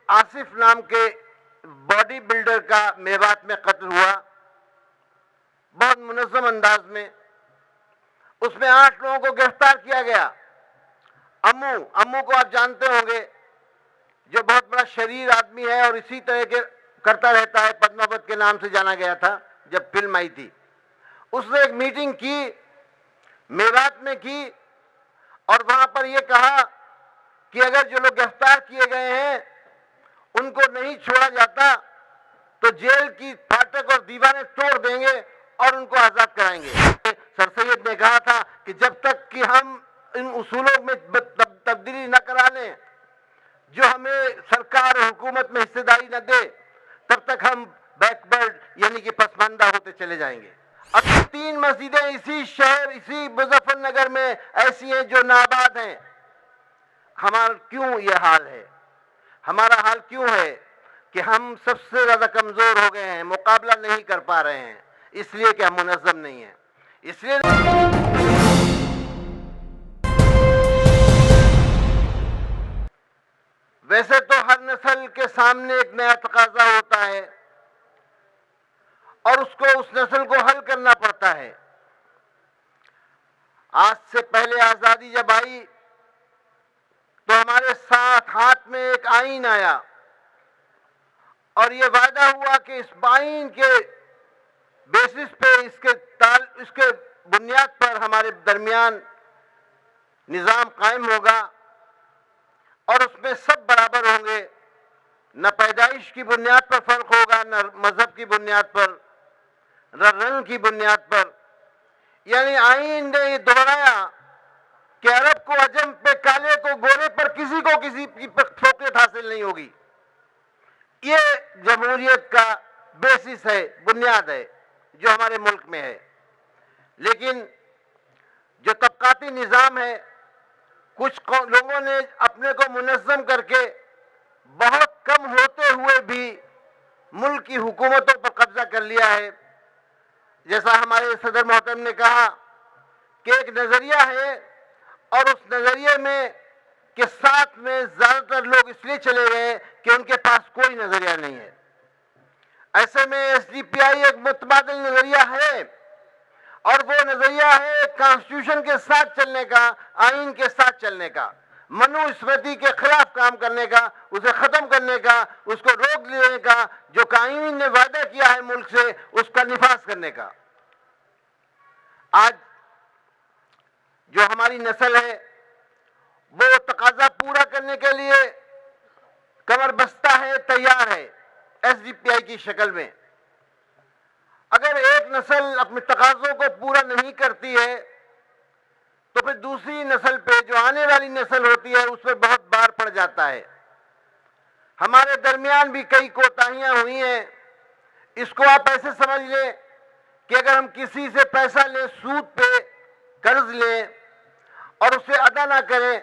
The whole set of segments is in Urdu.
آصف نام کے باڈی بلڈر کا میوات میں قتل ہوا، بہت منظم انداز میں۔ اس میں 8 لوگوں کو گرفتار کیا گیا۔ امو کو آپ جانتے ہوں گے، جو بہت بڑا شریر آدمی ہے اور اسی طرح کے کرتا رہتا ہے، پدماوت کے نام سے جانا گیا تھا جب فلم آئی تھی۔ اس نے ایک میٹنگ کی، میوات میں کی، اور وہاں پر یہ کہا کہ اگر جو لوگ گرفتار کیے گئے ہیں ان کو نہیں چھوڑا جاتا تو جیل کی پھاٹک اور دیواریں توڑ دیں گے اور ان کو آزاد کرائیں گے۔ سر سید نے کہا تھا کہ جب تک کہ ہم ان اصولوں میں تبدیلی نہ کرا لیں، جو ہمیں سرکار اور حکومت میں حصہ داری نہ دے، تب تک ہم بیکورڈ یعنی کہ پسماندہ ہوتے چلے جائیں گے۔ اب 3 مسجدیں اسی شہر، اسی مظفر نگر میں ایسی ہیں جو ناباد ہیں۔ ہمارا کیوں یہ حال ہے؟ ہمارا حال کیوں ہے کہ ہم سب سے زیادہ کمزور ہو گئے ہیں، مقابلہ نہیں کر پا رہے ہیں؟ اس لیے کہ ہم منظم نہیں ہیں، اس لیے ویسے تو ہر نسل کے سامنے ایک نیا تقاضا ہوتا ہے اور اس نسل کو حل کرنا پڑتا ہے۔ آج سے پہلے آزادی جب آئی تو ہمارے ساتھ ہاتھ میں ایک آئین آیا اور یہ وعدہ ہوا کہ اس آئین کے بیسس پہ، اس کے بنیاد پر ہمارے درمیان نظام قائم ہوگا اور اس میں سب برابر ہوں گے، نہ پیدائش کی بنیاد پر فرق ہوگا، نہ مذہب کی بنیاد پر، نہ رنگ کی بنیاد پر۔ یعنی آئین نے یہ دہرایا کہ عرب کو عجم پہ، کالے کو گورے پر کسی کو کسی کی فوقیت حاصل نہیں ہوگی۔ یہ جمہوریت کا بیسس ہے، بنیاد ہے جو ہمارے ملک میں ہے۔ لیکن جو طبقاتی نظام ہے، کچھ لوگوں نے اپنے کو منظم کر کے بہت کم ہوتے ہوئے بھی ملک کی حکومتوں پر قبضہ کر لیا ہے۔ جیسا ہمارے صدر محترم نے کہا کہ ایک نظریہ ہے اور اس نظریے میں کے ساتھ میں زیادہ تر لوگ اس لیے چلے گئے کہ ان کے پاس کوئی نظریہ نہیں ہے۔ ایسے میں ایس ڈی پی آئی ایک متبادل نظریہ ہے، اور وہ نظریہ ہے کانسٹیٹیوشن کے ساتھ چلنے کا، آئین کے ساتھ چلنے کا، منو اسمرتی کے خلاف کام کرنے کا، اسے ختم کرنے کا، اس کو روک دینے کا، جو آئین نے وعدہ کیا ہے ملک سے اس کا نفاذ کرنے کا۔ آج جو ہماری نسل ہے وہ تقاضا پورا کرنے کے لیے کمر بستہ ہے، تیار ہے ایس ڈی پی آئی کی شکل میں۔ اگر ایک نسل اپنے تقاضوں کو پورا نہیں کرتی ہے تو پھر دوسری نسل پہ، جو آنے والی نسل ہوتی ہے، اس پہ بہت بار پڑ جاتا ہے۔ ہمارے درمیان بھی کئی کوتاہیاں ہوئی ہیں۔ اس کو آپ ایسے سمجھ لیں کہ اگر ہم کسی سے پیسہ لیں، سود پہ قرض لیں اور اسے ادا نہ کریں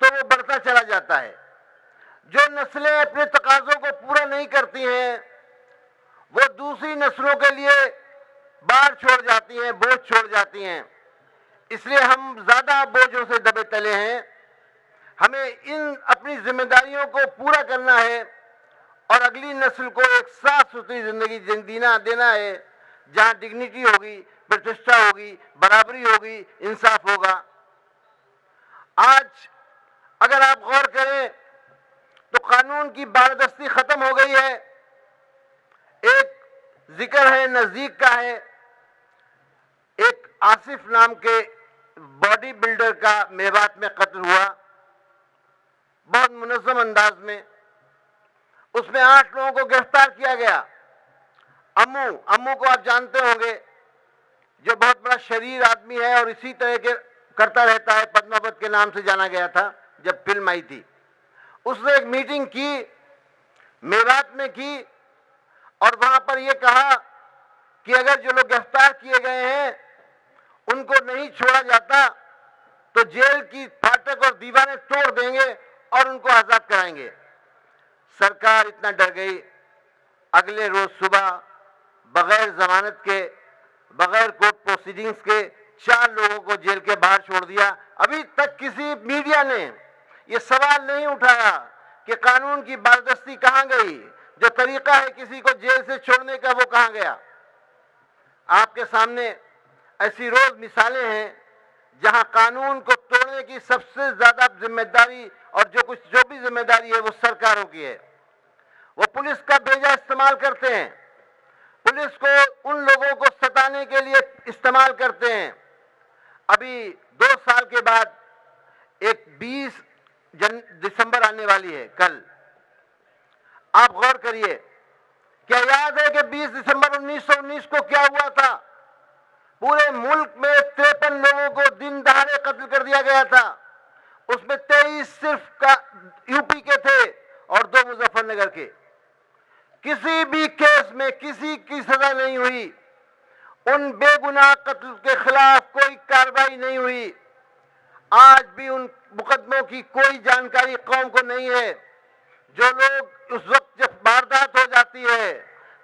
تو وہ بڑھتا چلا جاتا ہے۔ جو نسلیں اپنے تقاضوں کو پورا نہیں کرتی ہیں وہ دوسری نسلوں کے لیے بار چھوڑ جاتی ہیں، بوجھ چھوڑ جاتی ہیں۔ اس لیے ہم زیادہ بوجھوں سے دبے تلے ہیں۔ ہمیں ان اپنی ذمہ داریوں کو پورا کرنا ہے اور اگلی نسل کو ایک صاف ستھری زندگی دینا ہے، جہاں ڈگنیٹی ہوگی، پرتشٹھا ہوگی، برابری ہوگی، انصاف ہوگا۔ آج اگر آپ غور کریں تو قانون کی بالادستی ختم ہو گئی ہے۔ ایک ذکر ہے نزدیک کا ہے، ایک آصف نام کے باڈی بلڈر کا میوات میں قتل ہوا، بہت منظم انداز میں۔ اس میں 8 لوگوں کو گرفتار کیا گیا۔ امو کو آپ جانتے ہوں گے، جو بہت بڑا شریر آدمی ہے اور اسی طرح کے کرتا رہتا ہے، پدماوت کے نام سے جانا گیا تھا جب فلم آئی تھی۔ اس نے ایک میٹنگ کی، میوات میں کی، اور وہاں پر یہ کہا کہ اگر جو لوگ گرفتار کیے گئے ہیں ان کو نہیں چھوڑا جاتا تو جیل کی پھاٹک اور دیواریں توڑ دیں گے اور ان کو آزاد کرائیں گے۔ سرکار اتنا ڈر گئی، اگلے روز صبح بغیر ضمانت کے، بغیر کورٹ پروسیڈنگز کے 4 لوگوں کو جیل کے باہر چھوڑ دیا۔ ابھی تک کسی میڈیا نے یہ سوال نہیں اٹھایا کہ قانون کی بالادستی کہاں گئی، جو طریقہ ہے کسی کو جیل سے چھوڑنے کا وہ کہاں گیا؟ آپ کے سامنے ایسی روز مثالیں ہیں جہاں قانون کو توڑنے کی سب سے زیادہ ذمہ داری اور جو بھی ذمہ داری ہے وہ سرکاروں کی ہے۔ وہ پولیس کا بھیجا استعمال کرتے ہیں، پولیس کو ان لوگوں کو ستانے کے لیے استعمال کرتے ہیں۔ ابھی 2 سال کے بعد ایک 20 دسمبر آنے والی ہے کل، آپ غور کریے، کیا یاد ہے کہ 20 دسمبر 1919 کو کیا ہوا تھا؟ پورے ملک میں 53 لوگوں کو دن دہاڑے قتل کر دیا گیا تھا، اس میں 23 صرف یو پی کے تھے اور 2 مظفر نگر کے۔ کسی بھی کیس میں کسی کی سزا نہیں ہوئی، ان بے گناہ قتل کے خلاف کوئی کارروائی نہیں ہوئی۔ آج بھی ان مقدموں کی کوئی جانکاری قوم کو نہیں ہے۔ جو لوگ اس وقت جب واردات ہو جاتی ہے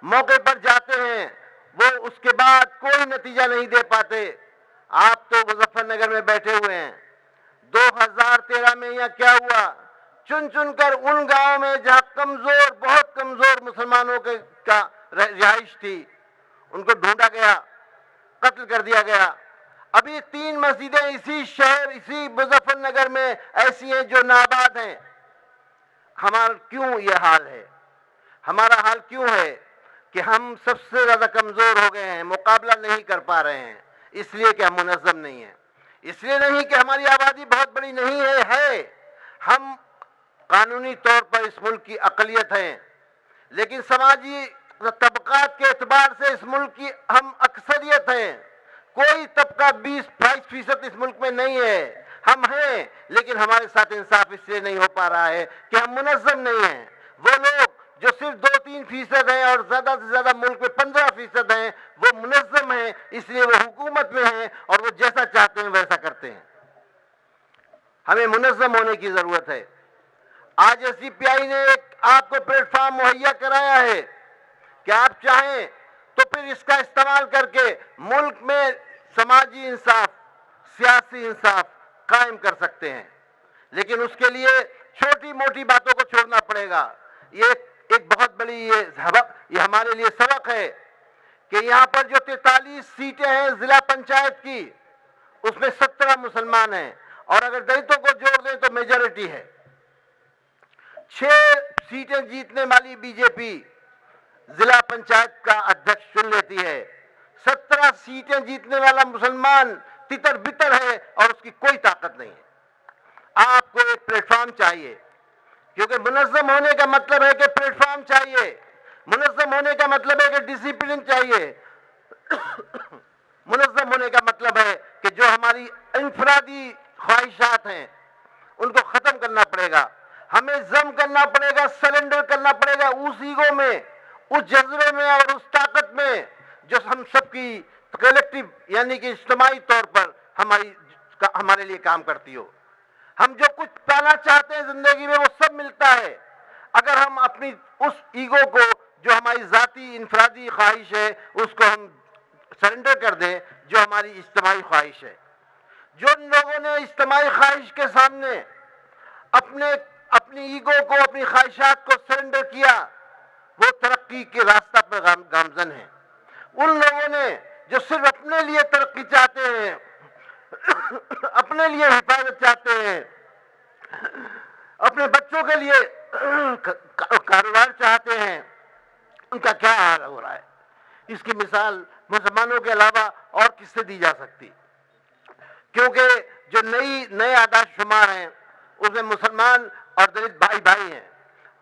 موقع پر جاتے ہیں، وہ اس کے بعد کوئی نتیجہ نہیں دے پاتے۔ آپ تو مظفر نگر میں بیٹھے ہوئے ہیں، 2013 میں یہاں کیا ہوا؟ چن چن کر ان گاؤں میں جہاں کمزور، بہت کمزور مسلمانوں کا رہائش تھی، ان کو ڈھونڈا گیا، قتل کر دیا گیا۔ ابھی 3 مسجدیں اسی شہر، اسی مظفر نگر میں ایسی ہیں جو ناباد ہیں۔ ہمارا کیوں یہ حال ہے؟ ہمارا حال کیوں ہے کہ ہم سب سے زیادہ کمزور ہو گئے ہیں، مقابلہ نہیں کر پا رہے ہیں؟ اس لیے کہ ہم منظم نہیں ہیں، اس لیے نہیں کہ ہماری آبادی بہت بڑی نہیں ہے، ہم قانونی طور پر اس ملک کی اقلیت ہیں، لیکن سماجی طبقات کے اعتبار سے اس ملک کی ہم اکثریت ہیں۔ کوئی طبقہ 20-22% اس ملک میں نہیں ہے، ہم ہیں، لیکن ہمارے ساتھ انصاف اس لیے نہیں ہو پا رہا ہے کہ ہم منظم نہیں ہیں۔ وہ لوگ جو صرف 2-3% ہیں اور زیادہ سے زیادہ ملک میں 15% ہیں، وہ منظم ہیں، اس لیے وہ حکومت میں ہیں اور وہ جیسا چاہتے ہیں ویسا کرتے ہیں۔ ہمیں منظم ہونے کی ضرورت ہے۔ آج ایس ڈی پی آئی نے آپ کو پلیٹ فارم مہیا کرایا ہے کہ آپ چاہیں تو پھر اس کا استعمال کر کے ملک میں سماجی انصاف، سیاسی انصاف قائم کر سکتے ہیں، لیکن اس کے لیے چھوٹی موٹی باتوں کو چھوڑنا پڑے گا۔ یہ ایک بہت بڑی یہ ہمارے لیے سبق ہے کہ یہاں پر جو 43 سیٹیں ہیں ضلع پنچایت کی، اس میں 17 مسلمان ہیں، اور اگر دلتوں کو جوڑ دیں تو میجورٹی ہے۔ 6 سیٹیں جیتنے والی بی جے پی ضلع پنچایت کا ادھیکش چن لیتی ہے، 17 سیٹیں جیتنے والا مسلمان تتر بتر ہے اور اس کی کوئی طاقت نہیں ہے۔ آپ کو ایک پلیٹ فارم چاہیے، کیونکہ منظم ہونے کا مطلب ہے کہ پلیٹ فارم چاہیے، منظم ہونے کا مطلب ہے کہ ڈسپلن چاہیے، منظم ہونے کا مطلب ہے کہ جو ہماری انفرادی خواہشات ہیں ان کو ختم کرنا پڑے گا، ہمیں ضم کرنا پڑے گا، سرنڈر کرنا پڑے گا اس ایگو میں، اس جذبے میں اور اس طاقت میں جو ہم سب کی کلیکٹیو یعنی کہ اجتماعی طور پر ہمارے لیے کام کرتی ہو۔ ہم جو کچھ پانا چاہتے ہیں زندگی میں وہ سب ملتا ہے اگر ہم اپنی اس ایگو کو، جو ہماری ذاتی انفرادی خواہش ہے، اس کو ہم سرنڈر کر دیں جو ہماری اجتماعی خواہش ہے۔ جو لوگوں نے اجتماعی خواہش کے سامنے اپنی ایگو کو، اپنی خواہشات کو سرنڈر کیا، وہ ترقی کے راستہ پر گامزن ہیں۔ ان لوگوں نے جو صرف اپنے لیے ترقی چاہتے ہیں، اپنے لیے حفاظت چاہتے ہیں، اپنے بچوں کے لیے کاروبار چاہتے ہیں، ان کا کیا حال ہو رہا ہے؟ اس کی مثال مسلمانوں کے علاوہ اور کس سے دی جا سکتی؟ کیونکہ جو نئے اعداد شمار ہیں اس میں مسلمان اور دلت بھائی ہیں۔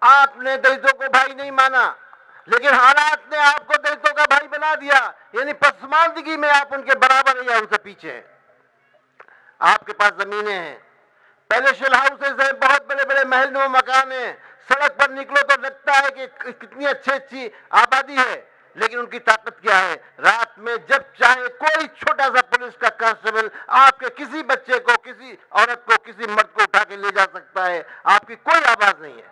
آپ نے دلتوں کو بھائی نہیں مانا، لیکن حالات نے آپ کو دلتوں کا بھائی بنا دیا، یعنی پسماندگی میں آپ ان کے برابر یا ان سے پیچھے ہیں۔ آپ کے پاس زمینیں ہیں، پیلیشل ہاؤسز ہیں، بہت بڑے بڑے محل نما مکان ہیں، سڑک پر نکلو تو لگتا ہے کہ کتنی اچھی آبادی ہے، لیکن ان کی طاقت کیا ہے؟ رات میں جب چاہے کوئی چھوٹا سا پولیس کا کانسٹیبل آپ کے کسی بچے کو، کسی عورت کو، کسی مرد کو اٹھا کے لے جا سکتا ہے، آپ کی کوئی آواز نہیں ہے،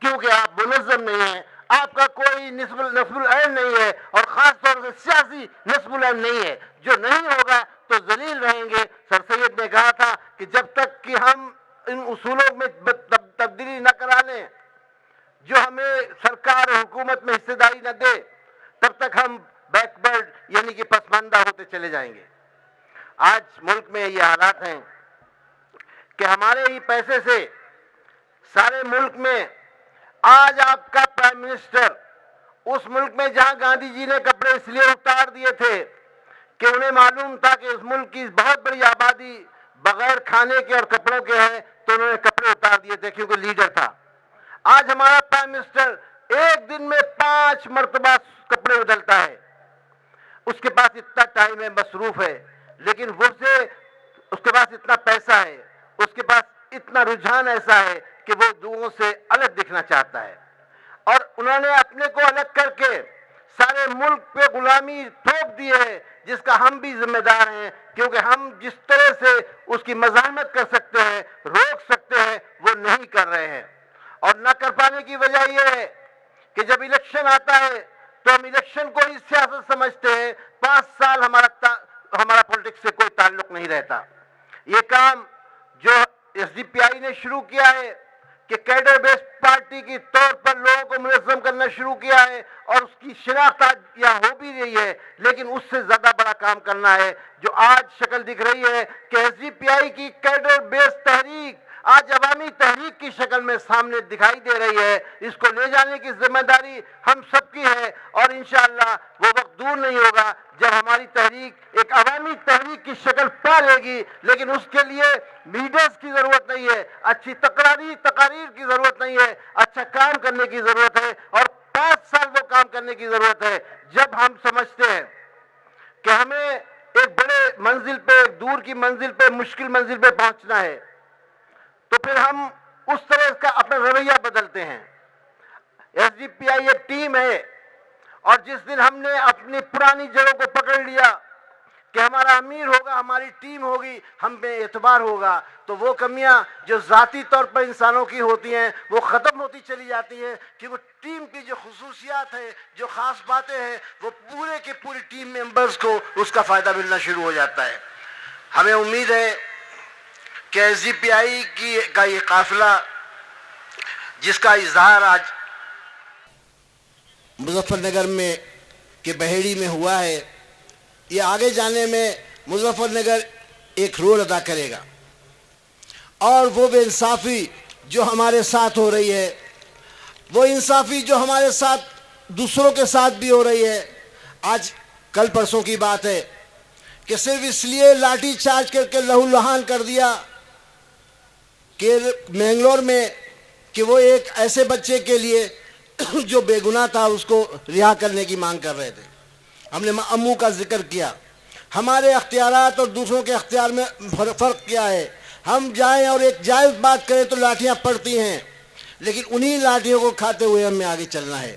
کیونکہ آپ منظم نہیں ہیں، آپ کا کوئی نصب العین نہیں ہے، اور خاص طور سے سیاسی نصب العین نہیں ہے۔ جو نہیں ہوگا تو ذلیل رہیں گے۔ سر سید نے کہا تھا کہ جب تک کہ ہم ان اصولوں میں تبدیلی نہ کرا لیں، جو ہمیں سرکار اور حکومت میں حصے داری نہ دے، تب تک ہم بیکورڈ یعنی کہ پسماندہ ہوتے چلے جائیں گے۔ آج ملک میں یہ حالات ہیں کہ ہمارے ہی پیسے سے سارے ملک میں آج آپ کا پرائم منسٹر اس ملک میں جہاں گاندھی جی نے کپڑے اس لیے اتار دیے تھے کہ انہیں معلوم تھا کہ اس ملک کی بہت بڑی آبادی بغیر کھانے کے اور کپڑوں کے ہے، تو انہوں نے کپڑے اتار دیے تھے کیونکہ لیڈر تھا۔ آج ہمارا پرائم منسٹر ایک دن میں 5 مرتبہ کپڑے بدلتا ہے، اس کے پاس اتنا ٹائم ہے، مصروف ہے، لیکن اس کے پاس اتنا پیسہ ہے، اس کے پاس اتنا رجحان ایسا ہے کہ وہ دوسروں سے الگ دکھنا چاہتا ہے، اور انہوں نے اپنے کو الگ کر کے سارے ملک پہ غلامی تھوپ دی ہے، جس کا ہم بھی ذمہ دار ہیں، کیونکہ ہم جس طرح سے اس کی مزاحمت کر سکتے ہیں، روک سکتے ہیں، وہ نہیں کر رہے ہیں۔ اور نہ کر پانے کی وجہ یہ ہے کہ جب الیکشن آتا ہے تو ہم الیکشن کو ہی سیاست سمجھتے ہیں، 5 سال ہمارا پولیٹکس سے کوئی تعلق نہیں رہتا۔ یہ کام جو ایس ڈی پی آئی نے شروع کیا ہے کہ کیڈر بیس پارٹی کی طور پر لوگوں کو منظم کرنا شروع کیا ہے، اور اس کی شناخت یا ہو بھی رہی ہے، لیکن اس سے زیادہ بڑا کام کرنا ہے۔ جو آج شکل دکھ رہی ہے کہ ایس ڈی پی آئی کی کیڈر بیس تحریک آج عوامی تحریک کی شکل میں سامنے دکھائی دے رہی ہے، اس کو لے جانے کی ذمہ داری ہم سب کی ہے، اور انشاءاللہ وہ وقت دور نہیں ہوگا جب ہماری تحریک ایک عوامی تحریک کی شکل پا لے گی، لیکن اس کے لیے لیڈرز کی ضرورت نہیں ہے، اچھی تقاریر کی ضرورت نہیں ہے، اچھا کام کرنے کی ضرورت ہے، اور 5 سال وہ کام کرنے کی ضرورت ہے۔ جب ہم سمجھتے ہیں کہ ہمیں ایک بڑے منزل پہ، ایک دور کی منزل پہ، مشکل منزل پہ پہنچنا ہے، تو پھر ہم اس طرح کا اپنا رویہ بدلتے ہیں۔ ایس ڈی پی آئی ایک ٹیم ہے، اور جس دن ہم نے اپنی پرانی جڑوں کو پکڑ لیا کہ ہمارا امیر ہوگا، ہماری ٹیم ہوگی، ہم پہ اعتبار ہوگا، تو وہ کمیاں جو ذاتی طور پر انسانوں کی ہوتی ہیں وہ ختم ہوتی چلی جاتی ہیں، کہ وہ ٹیم کی جو خصوصیات ہیں، جو خاص باتیں ہیں، وہ پورے کے پوری ٹیم ممبرز کو اس کا فائدہ ملنا شروع ہو جاتا ہے۔ ہمیں امید ہے کہ ایس ڈی پی آئی کا یہ قافلہ جس کا اظہار آج مظفر نگر میں کے بہیڑی میں ہوا ہے، یہ آگے جانے میں مظفر نگر ایک رول ادا کرے گا، اور وہ بے انصافی جو ہمارے ساتھ ہو رہی ہے، وہ انصافی جو ہمارے ساتھ دوسروں کے ساتھ بھی ہو رہی ہے۔ آج کل پرسوں کی بات ہے کہ صرف اس لیے لاٹھی چارج کر کے لہو لہان کر دیا کہ مینگلور میں کہ وہ ایک ایسے بچے کے لیے جو بے گناہ تھا اس کو رہا کرنے کی مانگ کر رہے تھے۔ ہم نے امو کا ذکر کیا۔ ہمارے اختیارات اور دوسروں کے اختیار میں فرق کیا ہے؟ ہم جائیں اور ایک جائز بات کریں تو لاٹھیاں پڑتی ہیں، لیکن انہی لاٹھیوں کو کھاتے ہوئے ہمیں آگے چلنا ہے۔